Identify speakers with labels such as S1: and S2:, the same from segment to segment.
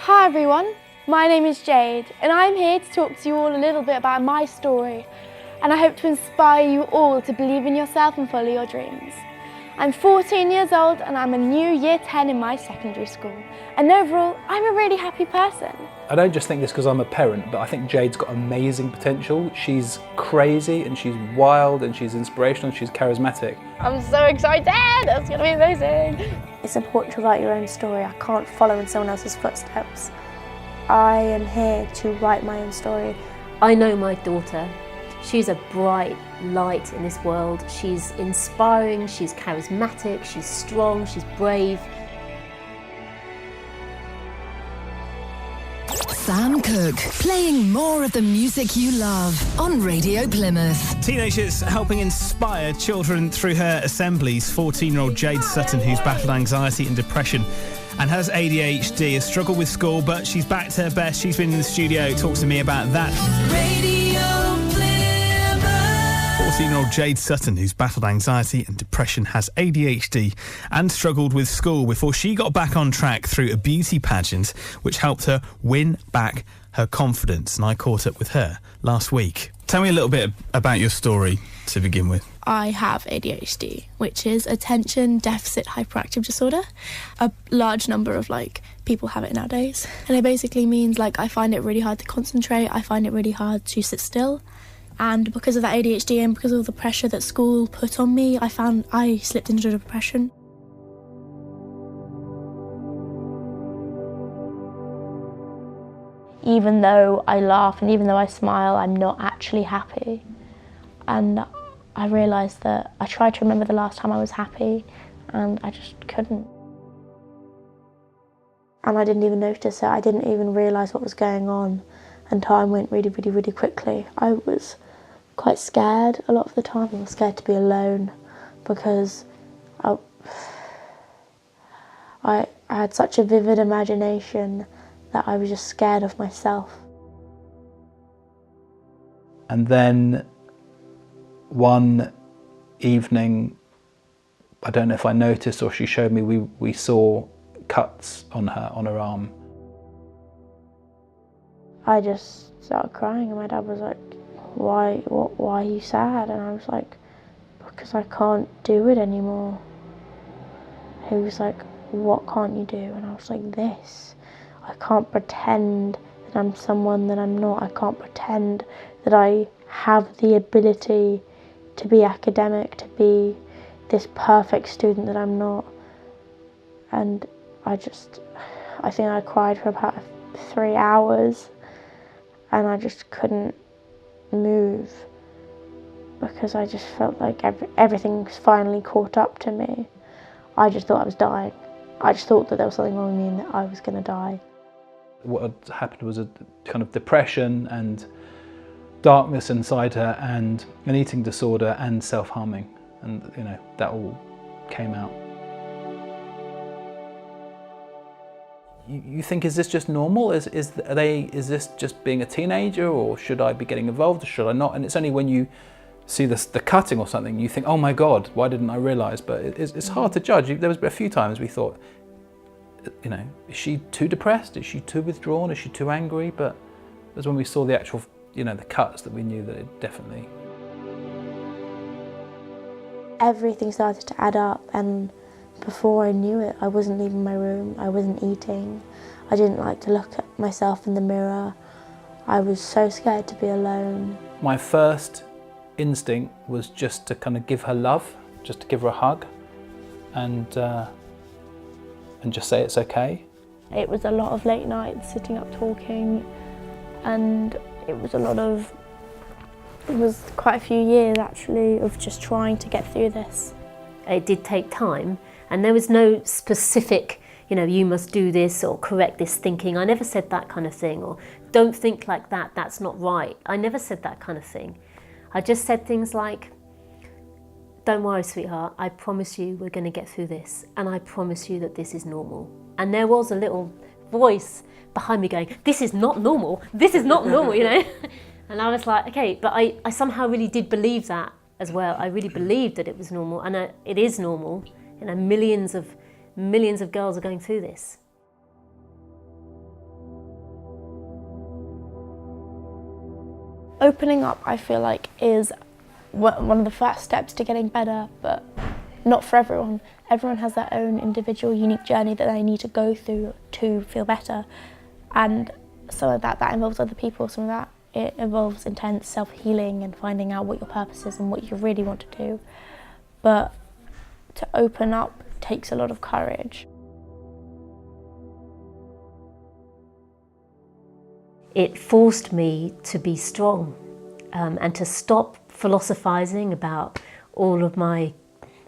S1: Hi everyone, my name is Jade and I'm here to talk to you all a little bit about my story, and I hope to inspire you all to believe in yourself and follow your dreams. I'm 14 years old and I'm a new year 10 in my secondary school, and overall I'm a really happy person.
S2: I don't just think this because I'm a parent, but I think Jade's got amazing potential. She's crazy and she's wild and she's inspirational and she's charismatic.
S1: I'm so excited, that's going to be amazing.
S3: It's important to write your own story. I can't follow in someone else's footsteps. I am here to write my own story.
S4: I know my daughter. She's a bright light in this world. She's inspiring, she's charismatic, she's strong, she's brave.
S5: Sam Cooke, playing more of the music you love on Radio Plymouth.
S6: Teenagers helping inspire children through her assemblies. 14-year-old Jade Sutton, who's battled anxiety and depression and has ADHD, has struggled with school, but she's back to her best. She's been in the studio, talks to me about that.
S5: Radio Plymouth.
S6: 14-year-old Jade Sutton, who's battled anxiety and depression, has ADHD and struggled with school before she got back on track through a beauty pageant, which helped her win back her confidence. And I caught up with her last week. Tell me a little bit about your story to begin with.
S1: I have ADHD, which is attention deficit hyperactive disorder. A large number of people have it nowadays. And it basically means I find it really hard to concentrate, I find it really hard to sit still. And because of that ADHD and because of the pressure that school put on me, I slipped into depression. Even though I laugh and even though I smile, I'm not actually happy. And I realised that I tried to remember the last time I was happy and I just couldn't. And I didn't even notice it. I didn't even realise what was going on, and time went really, really, really quickly. I was quite scared a lot of the time. I was scared to be alone because I had such a vivid imagination that I was just scared of myself.
S2: And then one evening, I don't know if I noticed or she showed me, we saw cuts on her arm. I just started crying and my dad was like, why are you sad? And I was like, because I can't do it anymore. He was like, what can't you do? And I was like, this. I can't pretend that I'm someone that I'm not. I can't pretend that I have the ability to be academic, to be this perfect student that I'm not. And I think I cried for about 3 hours and I just couldn't move because I just felt like everything's finally caught up to me. I just thought I was dying. I just thought that there was something wrong with me and that I was going to die. What had happened was a kind of depression and darkness inside her and an eating disorder and self-harming, and that all came out. You think, is this just normal? Is this just being a teenager, or should I be getting involved or should I not? And it's only when you see the cutting or something you think, oh my God, why didn't I realise? But it's hard to judge. There was a few times we thought, is she too depressed? Is she too withdrawn? Is she too angry? But it was when we saw the actual, the cuts that we knew that it definitely... Everything started to add up, and before I knew it, I wasn't leaving my room, I wasn't eating, I didn't like to look at myself in the mirror. I was so scared to be alone. My first instinct was just to kind of give her love, just to give her a hug, and just say it's okay. It was a lot of late nights sitting up talking, and it was quite a few years actually of just trying to get through this.
S4: It did take time, and there was no specific, you must do this or correct this thinking. I never said that kind of thing, or don't think like that, that's not right. I never said that kind of thing. I just said things like, don't worry, sweetheart, I promise you we're going to get through this, and I promise you that this is normal. And there was a little voice behind me going, this is not normal, this is not normal, And I was like, okay, but I somehow really did believe that as well. I really believed that it was normal, and it is normal. Millions of girls are going through this.
S3: Opening up, I feel like, is one of the first steps to getting better, but not for everyone. Everyone has their own individual, unique journey that they need to go through to feel better. And some of that involves other people, some of that it involves intense self-healing and finding out what your purpose is and what you really want to do. But to open up takes a lot of courage.
S4: It forced me to be strong and to stop philosophizing about all of my,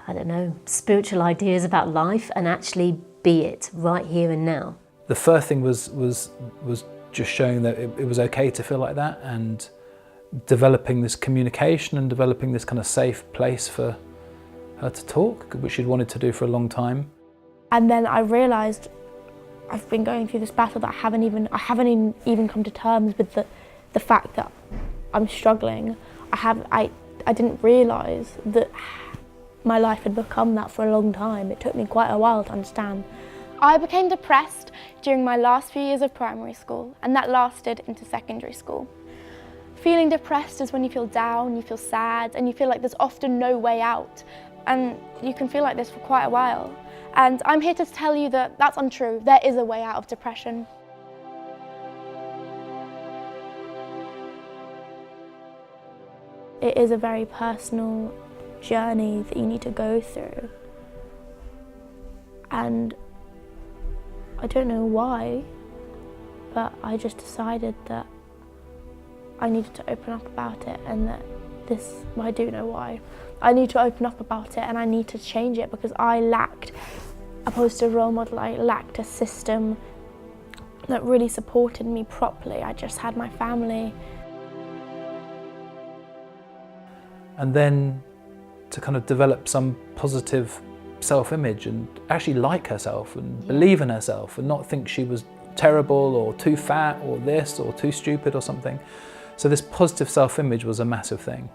S4: I don't know, spiritual ideas about life and actually be it right here and now.
S7: The first thing was just showing that it was okay to feel like that, and developing this communication and developing this kind of safe place for her to talk, which she'd wanted to do for a long time.
S3: And then I realised I've been going through this battle that I haven't even come to terms with the fact that I'm struggling. I didn't realise that my life had become that for a long time. It took me quite a while to understand. I became depressed during my last few years of primary school, and that lasted into secondary school. Feeling depressed is when you feel down, you feel sad, and you feel like there's often no way out. And you can feel like this for quite a while. And I'm here to tell you that that's untrue. There is a way out of depression. It is a very personal journey that you need to go through. And I don't know why, but I just decided that I needed to open up about it, and that I do know why. I need to open up about it, and I need to change it, because I lacked a positive role model. I lacked a system that really supported me properly. I just had my family.
S7: And then to kind of develop some positive self-image and actually like herself and believe in herself and not think she was terrible or too fat or this or too stupid or something. So this positive self-image was a massive thing.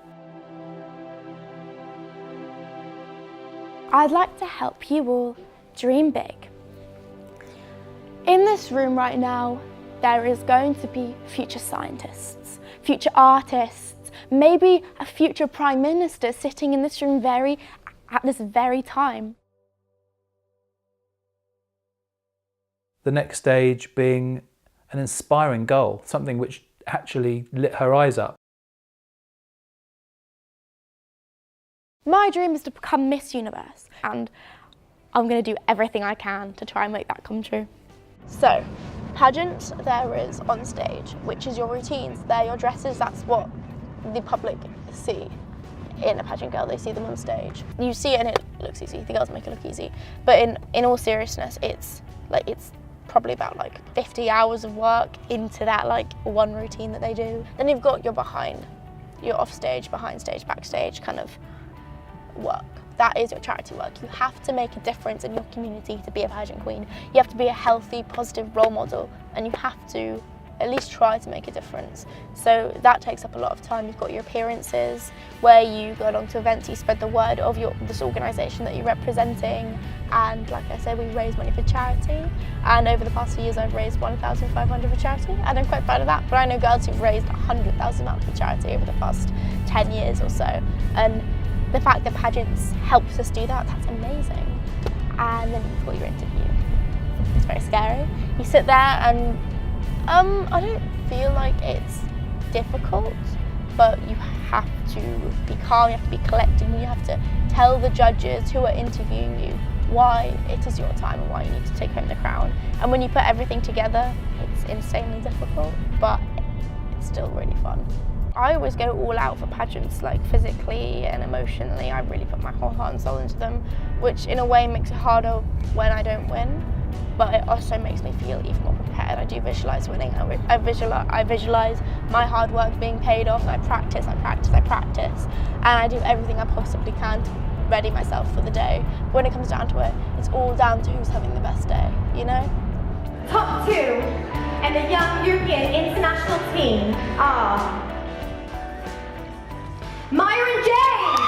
S3: I'd like to help you all dream big. In this room right now, there is going to be future scientists, future artists, maybe a future Prime Minister sitting in this room at this very time.
S7: The next stage being an inspiring goal, something which actually lit her eyes up.
S3: My dream is to become Miss Universe, and I'm going to do everything I can to try and make that come true. So, pageant, there is on stage, which is your routines, they're your dresses, that's what the public see in a pageant girl. They see them on stage. You see it and it looks easy, the girls make it look easy. But in all seriousness, it's probably about 50 hours of work into that one routine that they do. Then you've got your off stage, behind stage, backstage kind of work. That is your charity work. You have to make a difference in your community to be a pageant queen. You have to be a healthy, positive role model, and you have to at least try to make a difference. So that takes up a lot of time. You've got your appearances, where you go along to events, you spread the word of this organisation that you're representing, and like I said, we raise money for charity. And over the past few years, I've raised £1,500 for charity, and I'm quite proud of that. But I know girls who've raised £100,000 for charity over the past 10 years or so. And the fact that pageants helps us do that, that's amazing. And then you've got your interview. It's very scary. You sit there and I don't feel like it's difficult, but you have to be calm, you have to be collected, and you have to tell the judges who are interviewing you why it is your time and why you need to take home the crown. And when you put everything together, it's insanely difficult, but it's still really fun. I always go all out for pageants, physically and emotionally. I really put my whole heart and soul into them, which in a way makes it harder when I don't win, but it also makes me feel even more prepared. I do visualise winning. I visualise my hard work being paid off, and I practice, and I do everything I possibly can to ready myself for the day. But when it comes down to it, it's all down to who's having the best day, you know?
S8: Top two, and the Young European International team are Maya and Jade!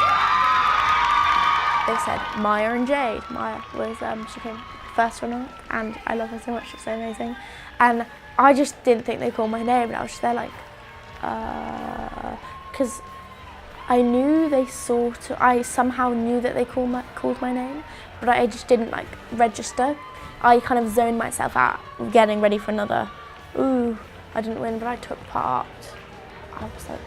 S3: They said Maya and Jade. Maya was, she came first runner, and I love her so much, she's so amazing. And I just didn't think they called my name, and I was just there
S2: Because I somehow knew that they called my name, but I just didn't like register. I kind of zoned myself out, getting ready for another. Ooh, I didn't win, but I took part. I was like,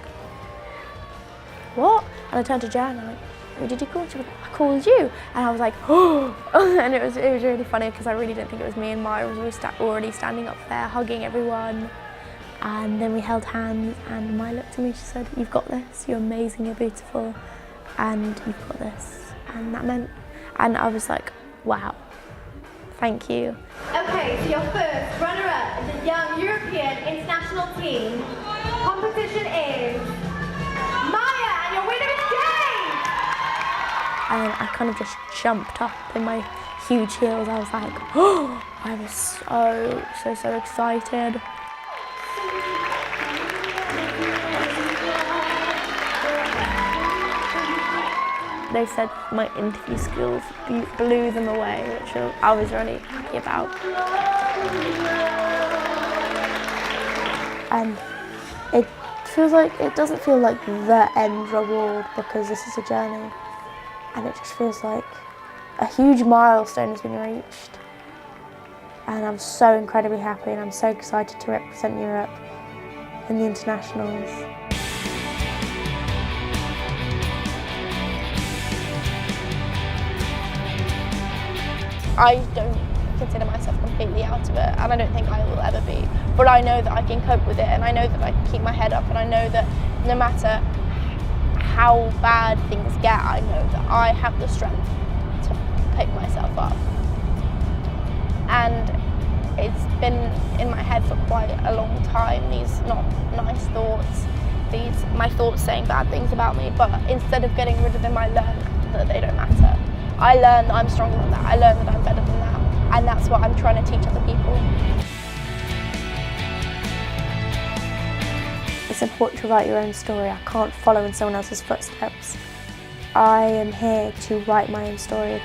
S2: what? And I turned to Jan and I'm like, who did you call? She was like, I called you. And I was like, oh, and it was really funny because I really didn't think it was me, and Maya was already standing up there hugging everyone. And then we held hands, and Maya looked at me, she said, you've got this, you're amazing, you're beautiful, and you've got this. And that meant, and I was like, wow, thank you.
S8: Okay, so your first runner-up in the Young European International Team competition is Maya, and your winner is Jade!
S2: And I kind of just jumped up in my huge heels. I was like, oh, I was so excited. They said my interview skills blew them away, which I was really happy about. And it doesn't feel like the end reward, because this is a journey. And it just feels like a huge milestone has been reached. And I'm so incredibly happy, and I'm so excited to represent Europe in the internationals. I don't consider myself completely out of it, and I don't think I will ever be. But I know that I can cope with it, and I know that I can keep my head up, and I know that no matter how bad things get, I know that I have the strength to pick myself up. And it's been in my head for quite a long time, these not nice thoughts, my thoughts saying bad things about me, but instead of getting rid of them, I learn that they don't matter. I learn that I'm stronger than that, I learn that I'm better than that, and that's what I'm trying to teach other people. It's important to write your own story. I can't follow in someone else's footsteps. I am here to write my own story.